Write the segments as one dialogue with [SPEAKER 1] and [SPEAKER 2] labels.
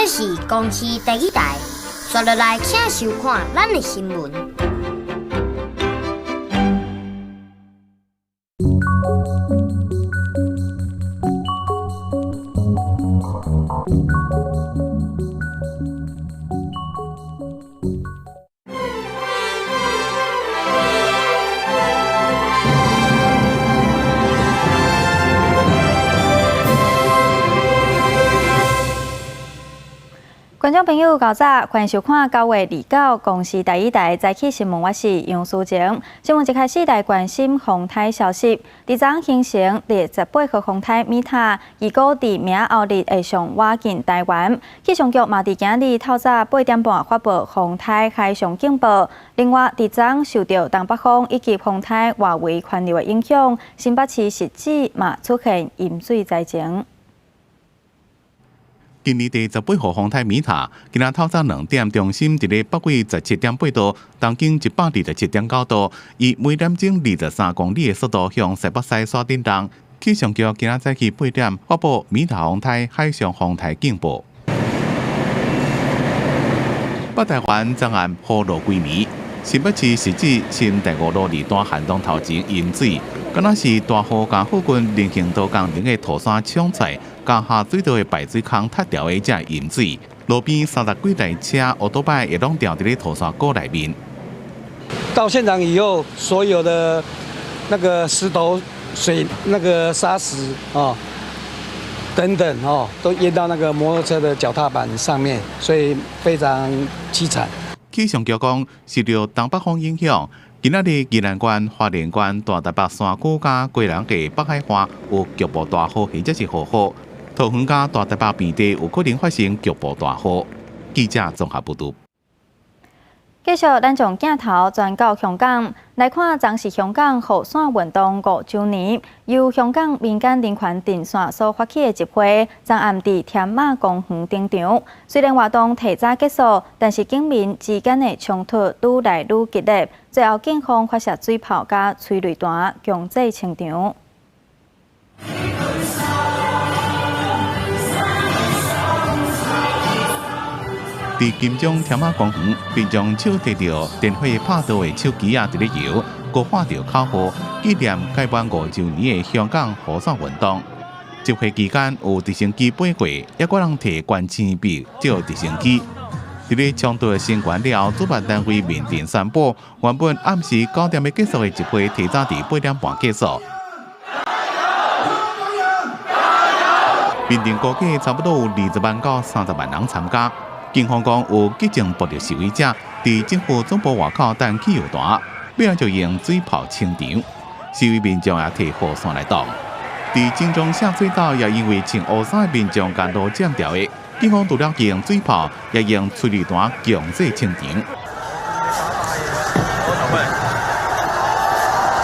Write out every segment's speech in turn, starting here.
[SPEAKER 1] 这是公视第一台，刷落来请收看咱的新闻。
[SPEAKER 2] 观众朋友，早，欢迎收看9月29公视第一台早起新闻，我是杨淑晴。新闻一开始来关心风台消息。第早形成第18号风台米塔，预估伫明后日会上挖进台湾。气象局嘛伫今日透早8点半发布风台海上警报。另外，伫早受到东北风以及风台外围环流的影响，新北市实际嘛出现淹水灾情。
[SPEAKER 3] 今日第18号风台米塔，今仔透早2点，中心伫咧北纬17.8度，东经127.9度，以每点钟23公里的速度向西北西刷震动。气象局今仔早起8点发布米塔风台海上风台警报。北台湾昨暗雨落规暝，新北市实际新第5路2段寒冬头前淹水，敢若是大雨甲附近人行道工程的土山冲出。甲下水道的排水孔塌掉的才淹水，路边30几台车、奥多拜也拢掉伫咧土沙沟内面。
[SPEAKER 4] 到现场以后，所有的那个石头、水、那个沙石等等都淹到那个摩托车的脚踏板上面，所以非常凄惨。
[SPEAKER 3] 气象局讲，受到东北风影响，今仔日宜兰县、花莲县、大台北山区甲贵人街北海岸有局部大雨或者是豪雨。桃园甲大台北平地有可能发生局部大雨。记者综合报道。
[SPEAKER 2] 继续，咱将镜头转到香港来看，昨是香港雨伞运动5周年，由香港民间人权阵线所发起的集会，昨暗伫天马公园登场。虽然活动提早结束，但是警民之间的冲突愈来愈激烈，最后警方发射水炮甲催泪弹，强制清场。
[SPEAKER 3] 伫金钟天马公园，民众手提着电火拍倒的手机伫咧摇，高喊着口号，纪念开办5周年的香港雨伞运动。集会期间有直升机飞过，也有人摕关枪笔照直升机。伫咧冲突升悬了后，主办单位面电宣布，原本暗时9点要结束的集会，提早伫8点半结束。面电估计差不多有20万到30万人参加。警方讲有激情捕捉示威者伫政府总部外口等汽油弹，尾仔就用水炮清场。示威民众也摕雨伞来挡。伫金钟下水道也因为穿雨伞的民众间路占掉的，警方除了用水炮，也用催泪弹强制清场。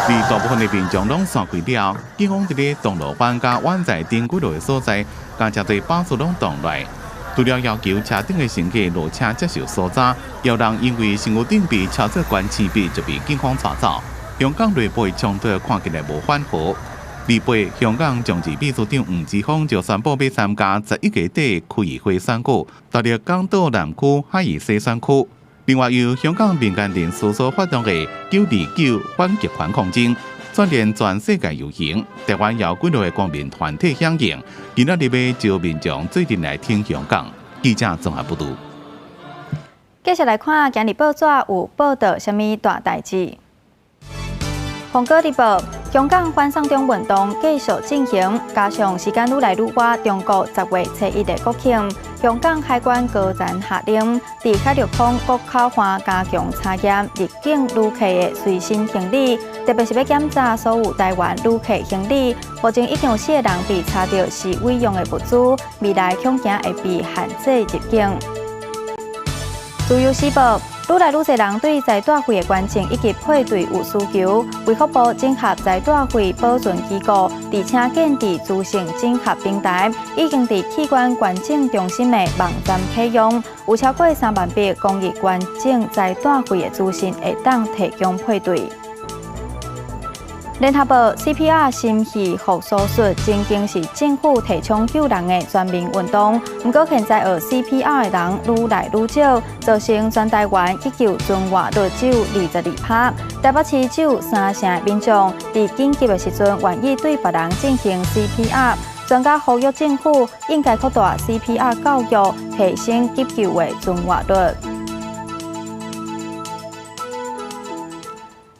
[SPEAKER 3] 伫大部分的民众拢散开了，警方伫咧铜锣湾甲湾仔等几路的所在，将车队巴士拢挡来。除了要求车顶的乘客落车接受搜查，有人因为身躯顶被敲出关枪笔，就被警方抓走。香港内部冲突看起来无缓和。礼拜，香港政治秘书长吴志峰就宣布要参加11月底区议会选举，踏入港岛南区、海怡西选区。另外，由香港民间人士所发动的929反极权抗争，串联全世界游行，台湾有几路的光民团体响应，今仔日要招民众最近来听香港。记者综合报道。
[SPEAKER 2] 继续来看今日报纸有报道什么大代志。《香港日报》：香港反送中运动继续进行，加上时间愈来愈晚，中国10月7日的国庆，香港海关高层下令，伫海陆空国口岸加强查验入境旅客的随身行李，特别是要检查所有台湾旅客行李。目前已经有4个人被查到是伪用的物资，未来恐惊会被限制入境。《自由时报》：愈来愈侪人对财大会的关键以及配对有需求，卫福部整合财大会保存机构，而且建立资讯整合平台，已经伫器官捐赠中心的网站启用，有超过3万笔公益捐赠财大会的资讯会当提供配对。联合报 CPR 心系复苏术曾经是政府提倡救人的全民运动，不过现在学 CPR 的人愈来愈少，造成全台湾急救存活率只有22%。台北市只有3成的民众在紧急的时阵愿意对别人进行 CPR。专家呼吁政府应该扩大 CPR 教育，提升急救的存活率。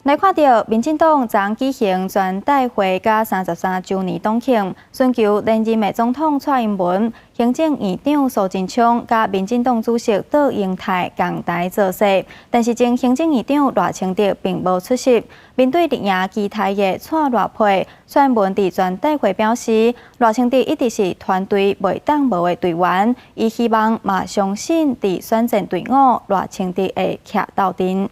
[SPEAKER 2] 来看到民进党昨举行全代会甲33周年党庆，寻求连任的总统蔡英文、行政院长苏贞昌甲民进党主席杜英泰共台造势，但是前行政院长赖清德并无出席。面对力赢期待的蔡赖配，蔡英文伫全代会表示，赖清德一直是团队袂当无的队员，伊希望嘛相信伫选战队伍，赖清德会徛到阵。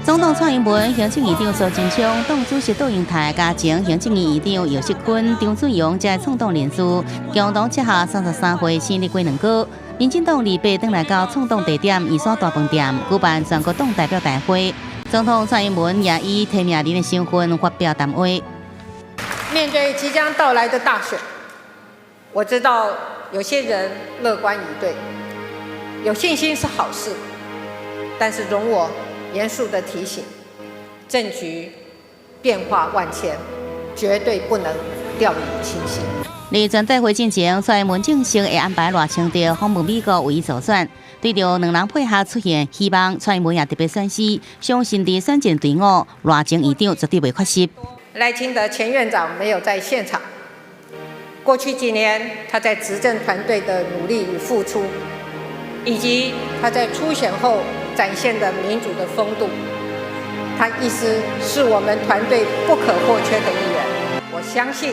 [SPEAKER 5] 总统蔡英文、行政院长苏贞昌、党主席杜英泰、加前行政院院长姚锡坤、张俊阳才创党联署，共同撤下33回生日过2个。民进党28登来到创党地点宜山大饭店举办全国党代表大会，总统蔡英文也以提名人的身份发表谈话。
[SPEAKER 6] 面对即将到来的大选，我知道有些人乐观以对，有信心是好事，但是容我严肃地提醒，政局变化万千，绝对不能掉以轻心。
[SPEAKER 5] 在全代会进前，蔡英文正式会安排赖清德访问美国为伊助选。对着两人配合出现，希望蔡英文也特别宣示，相信伫选战队伍，赖前院长绝对袂缺席。
[SPEAKER 6] 赖清德前院长没有在现场，过去几年他在执政团队的努力与付出，以及他在初选后展现的民主的风度，他一直是我们团队不可或缺的一员。我相信，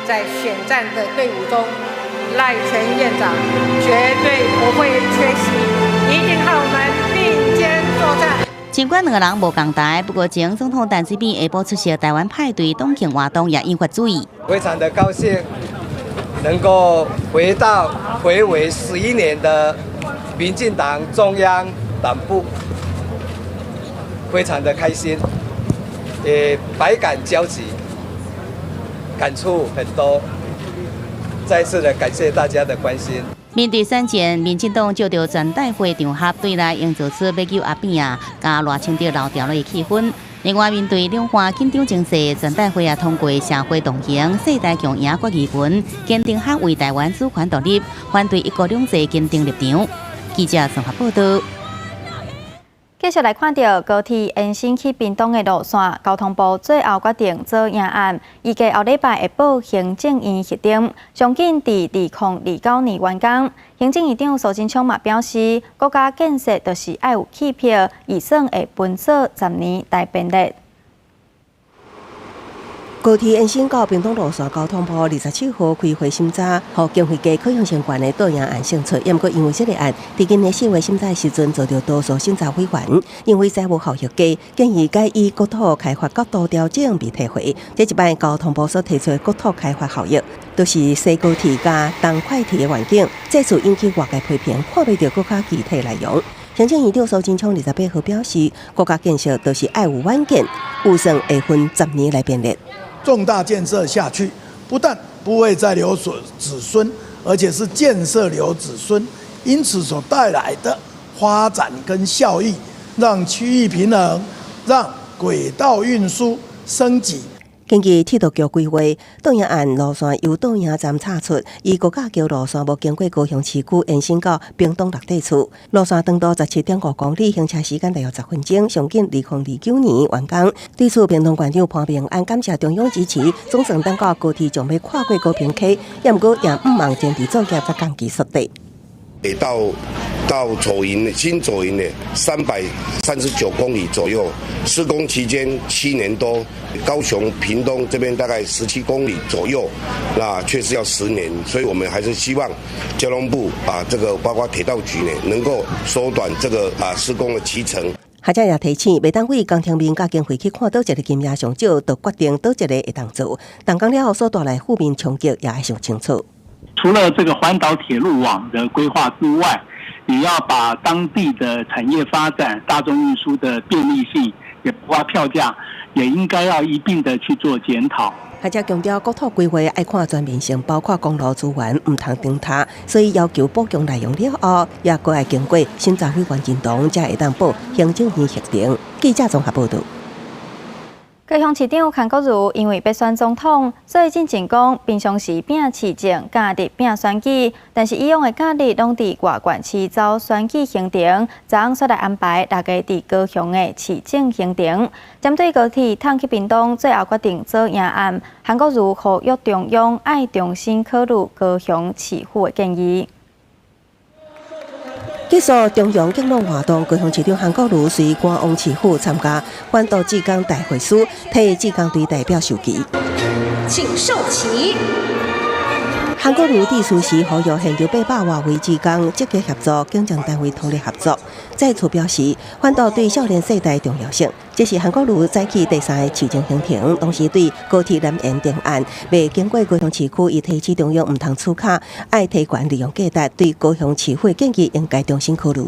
[SPEAKER 6] 在选战的队伍中，赖前院长绝对不会缺席，一定和我们并肩作战。
[SPEAKER 5] 尽管两个人无共台，不过前总统陈水扁下晡出席台湾派对党庆活动也引发注意。
[SPEAKER 7] 非常的高兴，能够回违11年的民进党中央党部，非常的开心，也百感交集，感触很多。再次的感谢大家的关心。
[SPEAKER 5] 面对选前，民进党就着全代会场合对内营造出要救阿扁啊，加赖清德老调的气氛。另外，面对两岸紧张情势，全代会也通过社会动员世代强赢决议文，坚定捍卫台湾主权独立，反对一国两制坚定立场。记者综合报道。
[SPEAKER 2] 继续来看到高铁延伸去屏东的路线，交通部最后决定做赢案，预计后礼拜会报行政院核定，上紧伫2029年完工。行政院长苏贞昌嘛表示，国家建设就是要有气魄，预算会分做10年来编列。
[SPEAKER 8] 高铁延伸到屏东路线，交通部27号开会审查，予经费价可向相关的倒赢案胜出。也毋过因为这个案，伫今年4月审查的时阵，遭到多数审查委员因为债务效益低，建议改以国土开发角度调整被退回。这一摆交通部所提出的国土开发效益，都是西高铁加东快铁的环境，这次引起外界批评，看不到国家具体内容。行政院长苏贞昌28号表示，国家建设都是要有远见，预算会分10年来编列。
[SPEAKER 9] 重大建设下去，不但不会再留子孙，而且是建设留子孙，因此所带来的发展跟效益，让区域平衡，让轨道运输升级。
[SPEAKER 8] 根据铁道局规划，倒赢案路线由倒赢站岔出，以高架桥路线无经过高雄市区延伸到屏东六地处，路线长度17.5公里，行车时间大约10分钟，上紧2029年完工。对此，屏东县长潘明安感谢中央支持，总算等到高铁将要跨过高屏溪，也毋过也毋忘坚持作业才降技术地。
[SPEAKER 10] 到新左营的339公里左右，施工期间7年多，高雄屏东这边大概17公里左右，那确实要10年，所以我们还是希望交通部这个包括铁道局呢，能够缩短这个施工的期程。
[SPEAKER 8] 学者也提醒，每单位工程面甲经费去看倒一个金额上少，就决定倒一个会当做。动工了后所带来负面冲击也要想清楚。
[SPEAKER 11] 除了这个环岛铁路网的规划之外，也要把当地的产业发展、大众运输的便利性，也包括票价，也应该要一并的去做检讨。
[SPEAKER 8] 或者强调国土规划爱看全面性，包括公路资源唔通停塌，所以要求补强内容了后，也搁要经过审查委员认同，才会当报行政院核定。记者综合报道。
[SPEAKER 2] 高雄市长韩国瑜因为要选总统，所以进前讲平常时拼市政，假日拼选举，但是以往的假日拢伫外县市走选举行程，昨昏煞来安排大家伫高雄的市政行程。针对高铁探去屏东，最后决定做赢案，韩国瑜呼吁中央爱重新考虑高雄市府的建议。结束中央敬老活动，高雄市长韩国瑜随官往市府参加关渡志工大会师，替志工队代表授旗。请授旗。韩国瑜致辞时呼吁现场800外位志工积极合作，竞争单位通力合作。再次表示，反倒对少年世代重要性。这是韩国瑜早起第3个市政行程，同时对高铁南延定案未经过高雄市区，伊提起中央唔通出卡，爱提权利用价值，对高雄市府建议应该重新考虑。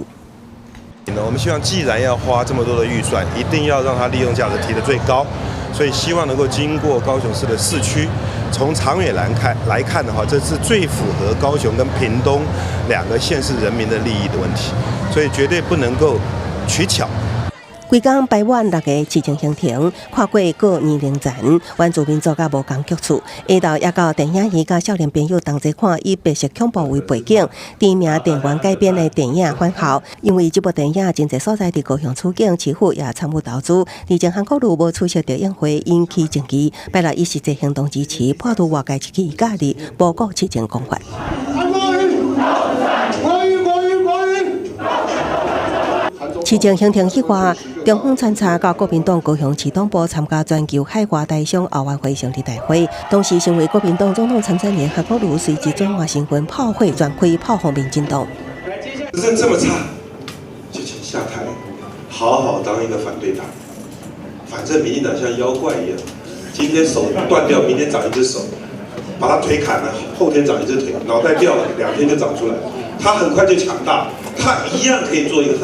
[SPEAKER 12] 我们希望，既然要花这么多的预算，一定要让它利用价值提得最高。所以希望能够经过高雄市的市区，从长远来看的话，这是最符合高雄跟屏东2个县市人民的利益的问题，所以绝对不能够取巧。规工排完6个市政行程，跨过各年龄层，原住民族甲无同局处，下到也到电影院甲少年朋友同齐看以白色恐怖为背景，知名电玩改编的电影《返校》。因为这部电影真侪所在伫高雄处境，市府也参与投资。而前韩国瑜无出席着宴会，引起争议。拜六以实际行动支持，破除外界一起假日报告市政讲法。市政行程迄外，中方参查到国民党高雄市党部参加全球海外大商奥运会成立大会，同时成为国民党总统参选人韩国瑜随即转换身份炮会全开炮轰民进党。
[SPEAKER 13] 执政这么差，就请下台，好好当一个反对党。反正民进党像妖怪一样，今天手断掉，明天长一只手；把他腿砍了，后天长一只腿；脑袋掉了，2天就长出来。他很快就强大，他一样可以做一个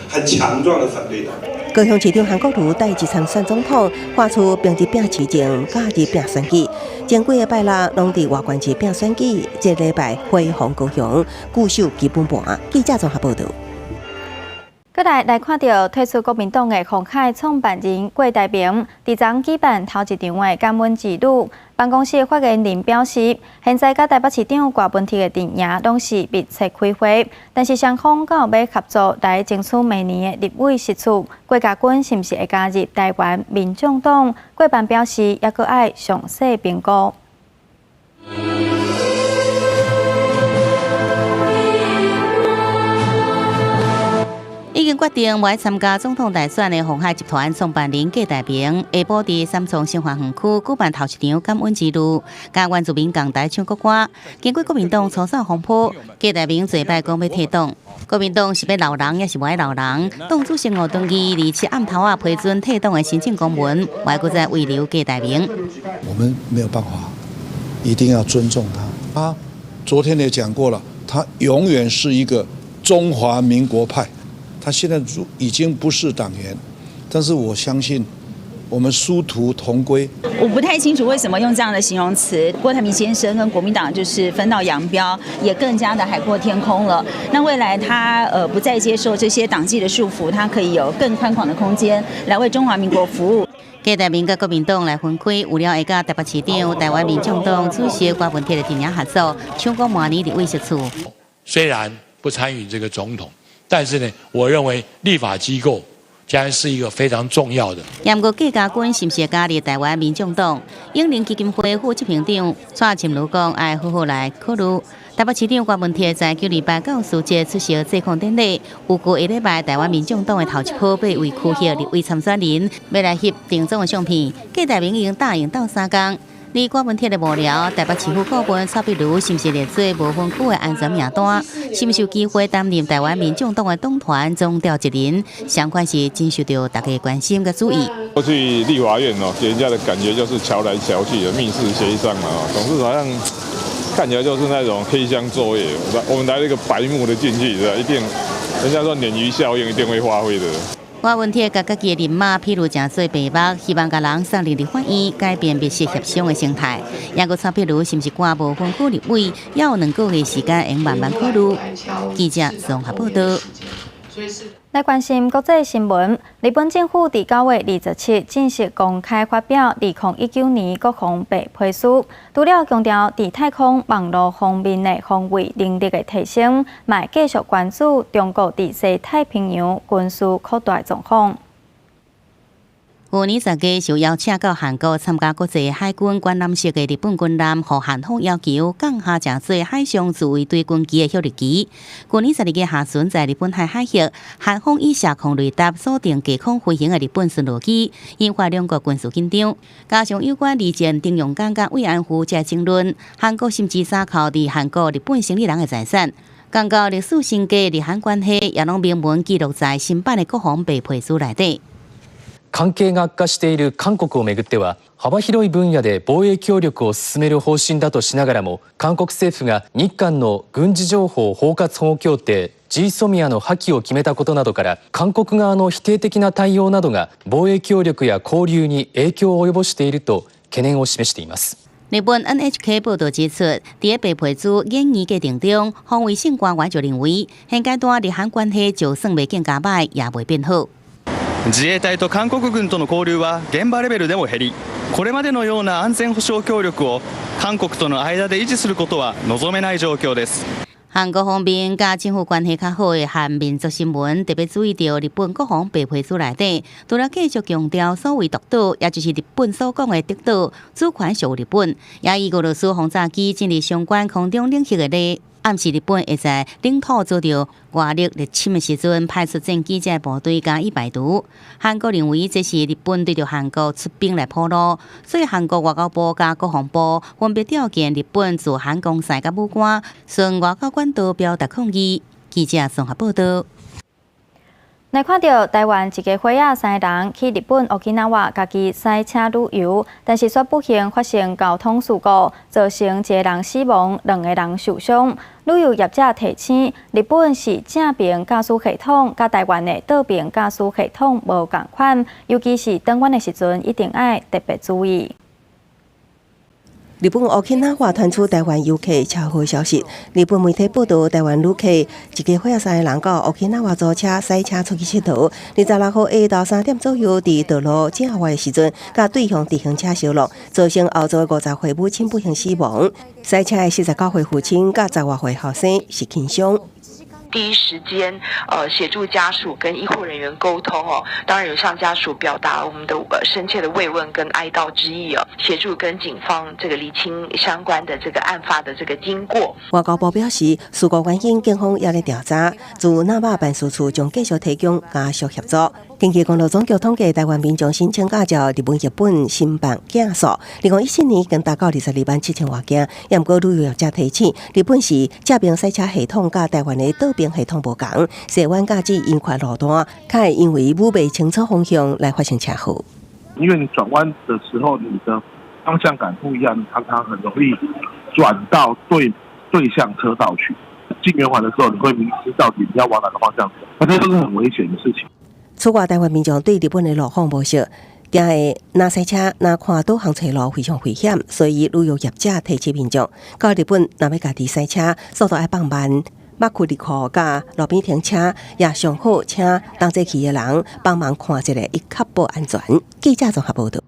[SPEAKER 13] 很强壮的反对党。
[SPEAKER 8] 高雄市长韩国瑜带一参选总统，发出平日拼市政，假日拼选举。前几个拜六拢伫外县市拼选举，这礼拜恢复高雄，固守基本盘。记者综合报道。再来看到退出国民党的鸿海创办人郭台铭，伫昨举办头一场的感恩之旅。办公室发言人表示，现在甲台北市长郭文铁的阵营拢是密切开会，但是双方敢有要合作来争取明年的立委席次。郭家军是毋是会加入台湾民众党？郭办表示，也阁爱详细评估。
[SPEAKER 5] 已经决定要参加总统大选的鸿海集团创办人郭台铭，下晡伫三重新华园区举办头一场感恩之旅，甲原住民共台唱国歌。经过国民党初选风波，郭台铭做摆讲要退党。国民党是要留人，也是无爱留人。党主席吴敦义27暗头批准退党的申请公文，还搁再慰留郭台铭。
[SPEAKER 14] 我们没有办法，一定要尊重他。他昨天也讲过了，他永远是一个中华民国派。他现在已经不是党员，但是我相信我们殊途同归。
[SPEAKER 15] 我不太清楚为什么用这样的形容词。郭台铭先生跟国民党就是分道扬镳，也更加的海阔天空了。那未来他不再接受这些党纪的束缚，他可以有更宽广的空间来为中华民国服务。
[SPEAKER 5] 郭台铭甲国民党来分开，有了会甲台北市长、台湾民众党主席郭文铁的阵营合作，抢过明年立委席次。
[SPEAKER 16] 虽然不参与这个总统。但是呢，我认为立法机构将然是一个非常重要的。
[SPEAKER 5] 也不过郭家军是不是加入台湾民众党？永宁基金会副执行长蔡琴如讲，爱好好来考虑。台北市长郭文铁在9礼拜9时节出席祭孔典礼，预估下礼拜台湾民众党的头一波被为区域立委参选人要来翕定妆的相片。郭台铭已经答应斗3天。李郭文铁的幕僚台北市府顾问蔡壁如是不是列做无分区的安全名单？是不是有机会担任台湾民众党的党团总召集人？相关是真受到大家关心跟注意。
[SPEAKER 17] 过去立法院给人家的感觉就是瞧来瞧去的密室协商嘛，总是好像看起来就是那种黑箱作业。我们来了一个白目的进去，一定人家说鲶鱼效应一定会发挥的。
[SPEAKER 5] 柯文哲甲家己的人马披露真侪白目，希望甲人送入立法院，改变密室协商的生态。也佮蔡碧如是毋是赶无分区立委，也有2个月时间，用慢慢考虑。记者综合报道。
[SPEAKER 2] 来关心国际新闻，日本政府伫9月27日正式公开发表2019年国防白皮书，除了强调伫太空、网络方面的防卫能力的提升，嘛继续关注中国伫西太平洋军事扩大状况。
[SPEAKER 5] 去年10月，受邀请到韩国参加国际海军观览式的日本军舰，和韩方要求降下真侪海上自卫队军机的效力机。去年12月下旬，在日本海峡，韩方以射控雷达锁定低空飞行的日本巡逻机，引发两国军事紧张。加上有关离间丁勇敢甲慰安妇这争论，韩国甚至撒扣伫韩国、日本成立人的财产。讲到历史性嘅日韩关系，也拢明文记录在新版的国防白皮书内底。
[SPEAKER 18] 関係が悪化している韓国をめぐっては幅広い分野で防衛協力を進める方針だとしながらも韓国政府が日韓の軍事情報包括保護協定 GSOMIA の破棄を決めたことなどから韓国側の否定的な対応などが防衛協力や交流に影響を及ぼしていると懸念を示しています。
[SPEAKER 5] 日本 NHK 報道指出，在白皮書演議嘅定中，防衛省官員就認為，現階段日韓關係就算未見加歹，也未變好。
[SPEAKER 19] 自衛隊と韓国軍との交流は現場レベルでも減り、これまでのような安全保障協力を韓国との間で維持することは望めない状況です。
[SPEAKER 5] 韓國方面甲政府關係較好嘅韓民族新聞特別注意到日本國防白皮書內底，除了繼續強調所謂獨島，也就是日本所講嘅獨島主權屬日本，也以俄羅斯轟炸機進入相關空中領域嘅例。暗示日本會在領土遭到外力入侵的時陣，派出戰機這部隊加以排除。韓國認為這是日本對着韓國出兵來鋪路，所以韓國外交部加國防部分別召見日本駐韓公使甲武官，順外交管道表達抗議。記者綜合報道。
[SPEAKER 2] 來看到台灣一個伙仔3個人去日本沖縄話家己賽車旅遊，但是卻不幸發生交通事故，造成1個人死亡，2個人受傷。旅遊業者提醒，日本是正邊駕駛系統，甲台灣的倒邊駕駛系統無共款，尤其是轉彎的時陣，一定要特別注意。
[SPEAKER 8] 日本沖縄話傳出台灣遊客車禍消息。日本媒體報道，台灣旅客一個伙仔3個人到沖縄租車賽車出去佚佗。26號下晝3點左右，佇道路正彎的時陣，甲對向自行車相撞，造成後座50歲母親不幸死亡。賽車的49歲父親甲10歲後生是輕傷。
[SPEAKER 20] 第一時間，協助家屬跟醫護人員溝通哦，當然有向家屬表達我們的深切的慰問跟哀悼之意哦，協助跟警方這個釐清相關的這個案發的這個經過。
[SPEAKER 8] 外交部表示，事故原因警方也在調查，駐那霸辦事處將繼續提供家屬協助。根據公路總局統計，台灣民眾申請駕照日本申辦件數，2014年更達到22萬7千多件。也不過旅遊業者提醒，日本是正邊賽車系統甲台灣的倒邊系統無同，西灣駕駛引發路段，較會因為摸不清楚方向來發生車禍。
[SPEAKER 21] 因為你轉彎的時候，你的方向感不一樣，常常很容易轉到對向車道去。進圓環的時候，你會迷失到底你要往哪個方向走，那這都是很危險的事情。
[SPEAKER 8] 此外，台灣民眾對日本的路況無熟，驚會若賽車若看導航車路非常危險，所以旅遊業者提醒民眾到日本若要家己賽車，速度要放慢，捌開入庫甲路邊停車，也上好請同齊去的人幫忙看一下，以確保安全。記者綜合報道。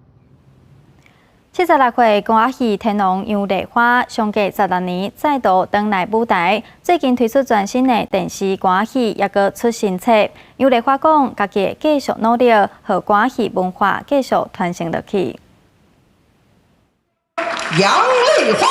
[SPEAKER 2] 76歲歌戲天王楊麗花，相隔16年再度登來舞台，最近推出全新的電視歌戲，也閣出新冊。楊麗花講，家己繼續努力，讓歌戲文化繼續傳承落去。
[SPEAKER 5] 楊麗花，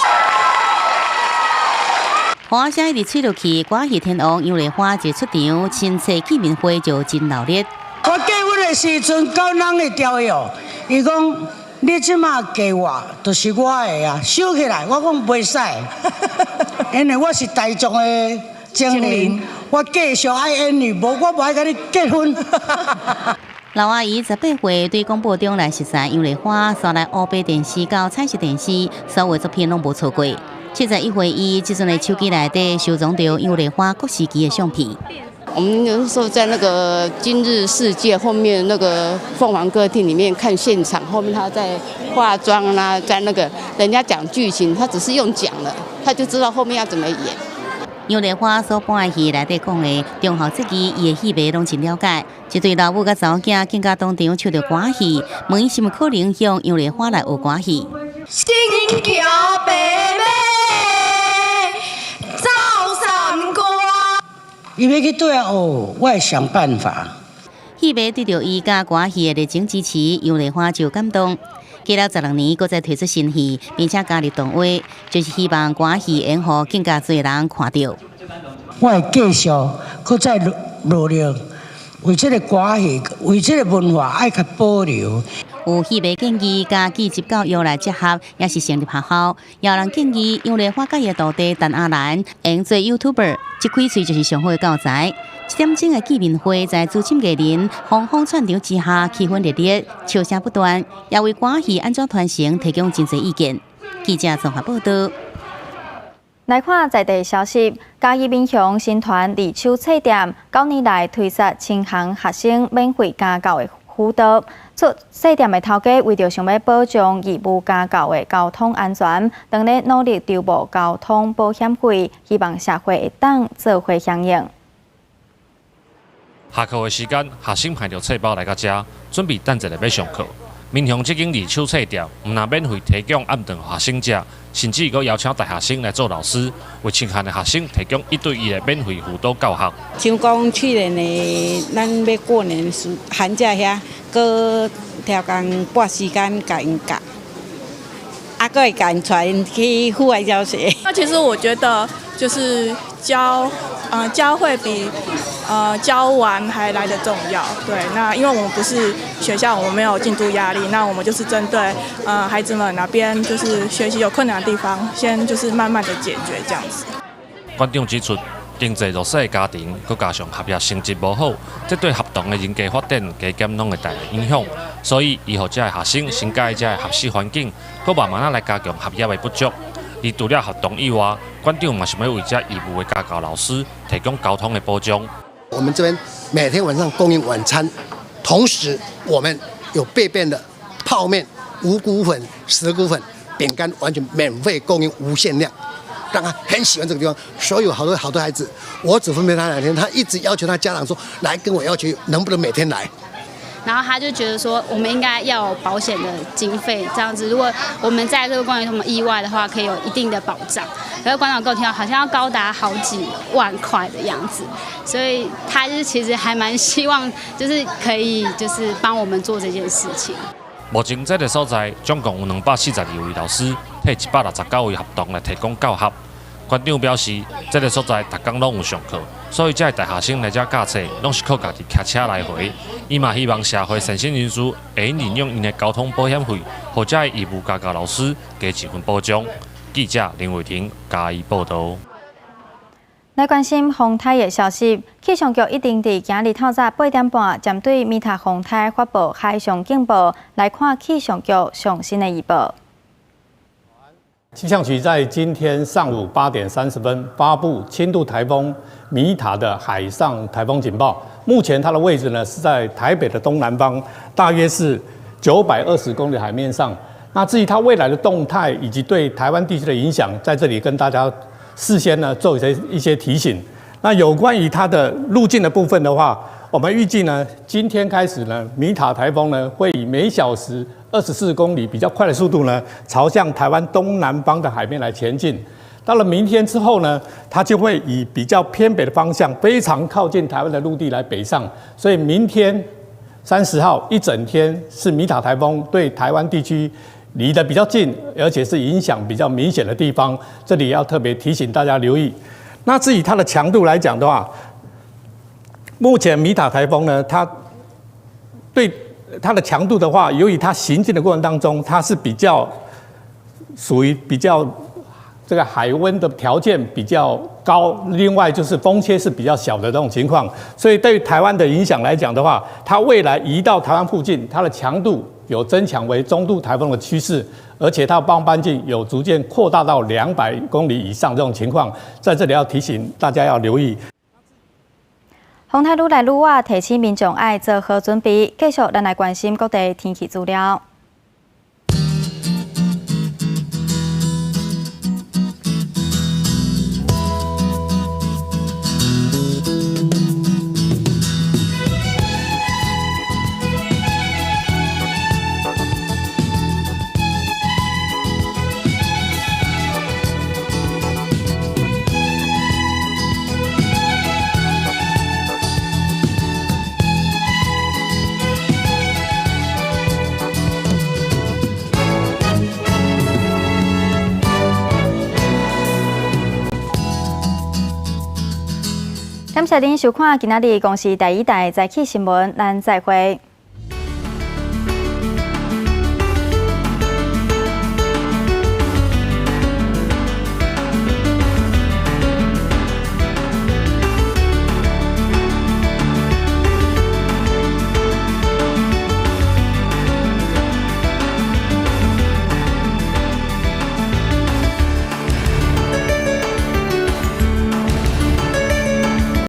[SPEAKER 5] 花聲一直吹落去，歌戲天王楊麗花一出場，新冊見面會就真鬧熱。
[SPEAKER 22] 我結婚的時陣，教人會調哦，伊講。你即馬嫁我，就是我的啊，收起來。我講袂使，因為我是大眾的精靈，我繼續愛演你，無我無愛跟你結婚。
[SPEAKER 5] 老阿姨18歲對廣播中來實習楊麗花，刷來烏白電視到彩色電視，所有作品攏無錯過。71歲伊即陣的手機內底收藏着楊麗花各時期的相片。
[SPEAKER 1] 我们有时候在那个今日世界后面那个凤凰歌厅里面看现场，后面他在化妆啦，在那个人家讲剧情，他只是用讲了，他就知道后面要怎么演。
[SPEAKER 5] 杨丽花所播的戏内底讲的忠孝节义，伊的戏迷拢真了解。一对老母甲查某囝更加当场唱着歌戏，问伊是毋可能向杨丽花来学歌戏。
[SPEAKER 4] 新桥白马走山歌。
[SPEAKER 22] 伊要去对学，我会想办法。
[SPEAKER 5] 戏迷对着伊甲歌戏的热情支持，杨丽花就感动。过了12年，搁再推出新戏，并且加入动画，就是希望歌戏演好更加多人看到。
[SPEAKER 22] 我会继续，搁再努力，为这个歌戏，为这个文化爱较保留。
[SPEAKER 5] 有戏迷建议加技职教育来结合，也是成立学校。也有人建议杨丽花甲伊的徒弟陈阿兰用做 YouTuber， 一开喙就是上好的教材。1点钟的见面会在资深艺人轰轰串场之下，气氛热烈，笑声不断，也为歌戏安怎传承提供真侪意见。记者综合报道。
[SPEAKER 2] 来看在地消息，嘉义民雄新团立秋册店9年来推出轻行学生免费家教的辅导。册店的头家为着想要保障义务家教的交通安全，当咧努力筹募交通保险费，希望社会会当做伙响应。
[SPEAKER 23] 下课的时间，学生排着册包来到遮，准备等一下要上课。民雄这间立秋册店，唔但免费提供暗顿学生食，甚至阁邀请大学生来做老师，为清寒的学生提供1对1的免费辅导教学。
[SPEAKER 24] 像讲去年的咱要过年寒假遐，阁调工拨时间甲因教，阁会甲因带因去户外教学。
[SPEAKER 25] 那其实我觉得就是教会比教完还来得重要。对，那因为我们不是学校，我们没有进度压力，那我们就是针对孩子们哪边就是学习有困难的地方，先就是慢慢的解决这样子。
[SPEAKER 23] 馆长指出，经济弱势的家庭，佮加上学业成绩无好，这对学童的人格发展加减拢会带来影响。所以，伊予这些学生先介这合适环境，佮慢慢来加强学业的不足。而除了学童以外，馆长嘛想要为这义务的家教老师提供交通的保障。
[SPEAKER 26] 我们这边每天晚上供应晚餐，同时我们有备便的泡面、五谷粉、10谷粉、饼干，完全免费供应，无限量，让他很喜欢这个地方。所有好多孩子，我只分配他2天，他一直要求他家长说，来跟我要求能不能每天来。
[SPEAKER 27] 然后他就觉得说，我们应该要有保险的经费，这样子，如果我们在这个公园有什么意外的话，可以有一定的保障。可是馆长跟我听到，好像要高达好几万块的样子，所以他就是其实还蛮希望，就是可以就是帮我们做这件事情。
[SPEAKER 23] 目前这个所在总共有242位老师，替169位学童来提供教学。馆长表示，这个所在逐天拢有上课，所以这大学生来这教册，拢是靠家己骑车来回。伊嘛希望社会善心人士会利用因的交通保险费，或者义务家教老师加一份保障。记者林伟霆嘉义报道。
[SPEAKER 2] 来关心风台的消息，气象局一定伫今日透早8点半，针对米塔风台发布海上警报。来看气象局最新的预报。
[SPEAKER 28] 气象局在今天上午8点30分发布轻度台风米塔的海上台风警报。目前它的位置呢是在台北的东南方，大约是920公里海面上。那至于它未来的动态以及对台湾地区的影响，在这里跟大家事先呢做一些提醒。那有关于它的路径的部分的话，我们预计呢，今天开始呢，米塔台风呢会以每小时24公里比较快的速度呢，朝向台湾东南方的海面来前进。到了明天之后呢，它就会以比较偏北的方向，非常靠近台湾的陆地来北上。所以明天30号一整天是米塔台风对台湾地区离得比较近，而且是影响比较明显的地方，这里要特别提醒大家留意。那至于它的强度来讲的话，目前米塔台风呢，它对它的强度的话，由于它行进的过程当中，它是属于比较这个海温的条件比较高，另外就是风切是比较小的这种情况，所以对于台湾的影响来讲的话，它未来移到台湾附近，它的强度有增强为中度台风的趋势，而且它的暴风径有逐渐扩大到200公里以上这种情况，在这里要提醒大家要留意。
[SPEAKER 2] 风台愈来愈晚，提醒民众爱做好准备。继续，咱来关心各地天气资料。感谢您收看今仔日公视第一台早起新闻，咱再会。